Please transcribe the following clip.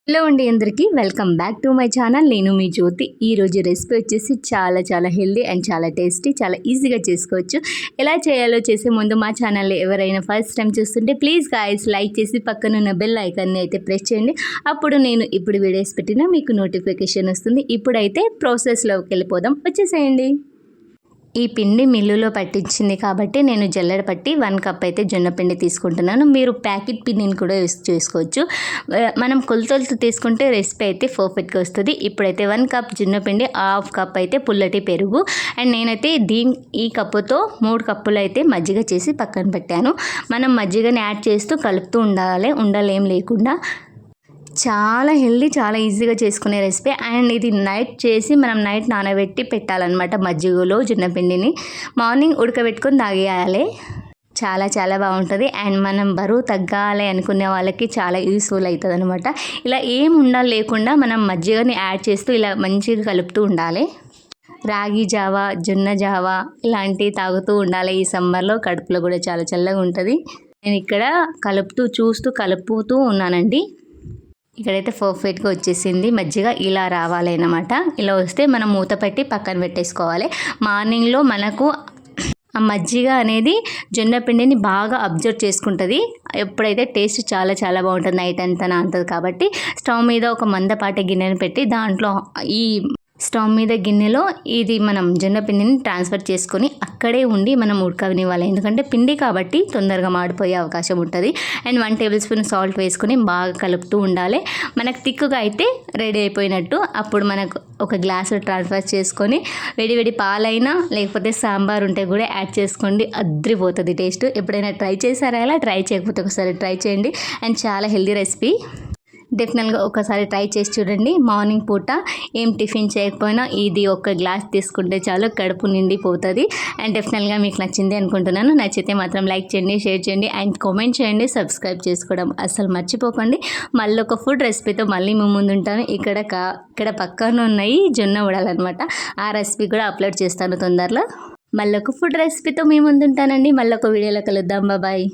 Hello అండి, అందరికీ welcome back to my channel. నేను మీ జ్యోతి. ఈరోజు రెసిపీ వచ్చేసి చాలా హెల్దీ అండ్ చాలా టేస్టీ, చాలా ఈజీగా చేసుకోవచ్చు. ఎలా చేయాలో చేసే ముందు మా ఛానల్ని ఎవరైనా ఫస్ట్ టైం చూస్తుంటే ప్లీజ్ గాయ్స్ లైక్ చేసి పక్కనున్న బెల్ ఐకాన్ని అయితే ప్రెస్ చేయండి. అప్పుడు నేను ఇప్పుడు వీడియోస్ పెట్టినా మీకు నోటిఫికేషన్ వస్తుంది. ఇప్పుడైతే ప్రాసెస్లోకి వెళ్ళిపోదాం, వచ్చేసేయండి. ఈ పిండి మిల్లులో పట్టించింది కాబట్టి నేను జల్లెడ పట్టి 1 కప్ అయితే జొన్న పిండి తీసుకుంటున్నాను. మీరు ప్యాకెట్ పిండిని కూడా యూస్ చేసుకోవచ్చు. మనం కొలతలతో తీసుకుంటే రెసిపీ అయితే పర్ఫెక్ట్గా వస్తుంది. ఇప్పుడైతే 1 కప్ జొన్న పిండి, 1/2 కప్ అయితే పుల్లటి పెరుగు, అండ్ నేనైతే ఈ కప్పుతో 3 కప్పులు అయితే మజ్జిగ చేసి పక్కన పెట్టాను. మనం మజ్జిగని యాడ్ చేస్తూ కలుపుతూ ఉండాలి, ఉండలేం లేకుండా. చాలా హెల్దీ, చాలా ఈజీగా చేసుకునే రెసిపీ. అండ్ ఇది మనం నైట్ నానబెట్టి పెట్టాలన్నమాట మజ్జిగలో జొన్నపిండిని. మార్నింగ్ ఉడకబెట్టుకొని తాగేయాలి. చాలా బాగుంటుంది. అండ్ మనం బరువు తగ్గాలి అనుకునే వాళ్ళకి చాలా యూస్ఫుల్ అవుతుంది అనమాట. ఇలా ఏం ఉండాలి లేకుండా మనం మజ్జిగని యాడ్ చేస్తూ ఇలా మంచిగా కలుపుతూ ఉండాలి. రాగి జావా, జొన్న జావా ఇలాంటివి తాగుతూ ఉండాలి. ఈ సమ్మర్లో కడుపులో కూడా చాలా చల్లగా ఉంటుంది. నేను ఇక్కడ కలుపుతూ ఉన్నానండి. ఇక్కడైతే పర్ఫెక్ట్గా వచ్చేసింది. మజ్జిగ ఇలా రావాలి అన్నమాట. ఇలా వస్తే మనం మూత పెట్టి పక్కన పెట్టేసుకోవాలి. మార్నింగ్లో మనకు ఆ మజ్జిగ అనేది జొన్న పిండిని బాగా అబ్జర్వ్ చేసుకుంటుంది. ఎప్పుడైతే టేస్ట్ చాలా బాగుంటుంది. నైట్ అంతా నానుతుంది కాబట్టి స్టవ్ మీద ఒక మందపాటి గిన్నెను పెట్టి దాంట్లో స్టవ్ మీద గిన్నెలో ఇది మనం జొన్న పిండిని ట్రాన్స్ఫర్ చేసుకొని అక్కడే ఉండి మనం ఉడకనివ్వాలి. ఎందుకంటే పిండి కాబట్టి తొందరగా మాడిపోయే అవకాశం ఉంటుంది. అండ్ 1 టేబుల్ స్పూన్ సాల్ట్ వేసుకొని బాగా కలుపుతూ ఉండాలి. మనకు తిక్కుగా అయితే రెడీ అయిపోయినట్టు. అప్పుడు మనకు ఒక గ్లాసు ట్రాన్స్ఫర్ చేసుకొని వేడి పాలైనా లేకపోతే సాంబార్ ఉంటే కూడా యాడ్ చేసుకోండి. అద్రిపోతుంది టేస్ట్. ఎప్పుడైనా ట్రై చేశారా? ఇలా ట్రై చేయకపోతే ఒకసారి ట్రై చేయండి. అండ్ చాలా హెల్దీ రెసిపీ. డెఫినెట్గా ఒకసారి ట్రై చేసి చూడండి. మార్నింగ్ పూట ఏం టిఫిన్ చేయకపోయినా ఇది ఒక గ్లాస్ తీసుకుంటే చాలు, కడుపు నిండిపోతుంది. అండ్ డెఫినెట్గా మీకు నచ్చింది అనుకుంటున్నాను. నచ్చితే మాత్రం లైక్ చేయండి, షేర్ చేయండి, అండ్ కామెంట్ చేయండి. సబ్స్క్రైబ్ చేసుకోవడం అస్సలు మర్చిపోకండి. మళ్ళీ ఒక ఫుడ్ రెసిపీతో మళ్ళీ మీ ముందు ఉంటాను. ఇక్కడ పక్కన ఉన్నాయి జొన్న వడలన్నమాట. ఆ రెసిపీ కూడా అప్లోడ్ చేస్తాను తొందరలో. మళ్ళీ ఒక ఫుడ్ రెసిపీతో మీ ముందు ఉంటానండి. మళ్ళీ ఒక వీడియోలో కలుద్దాం. బాయ్.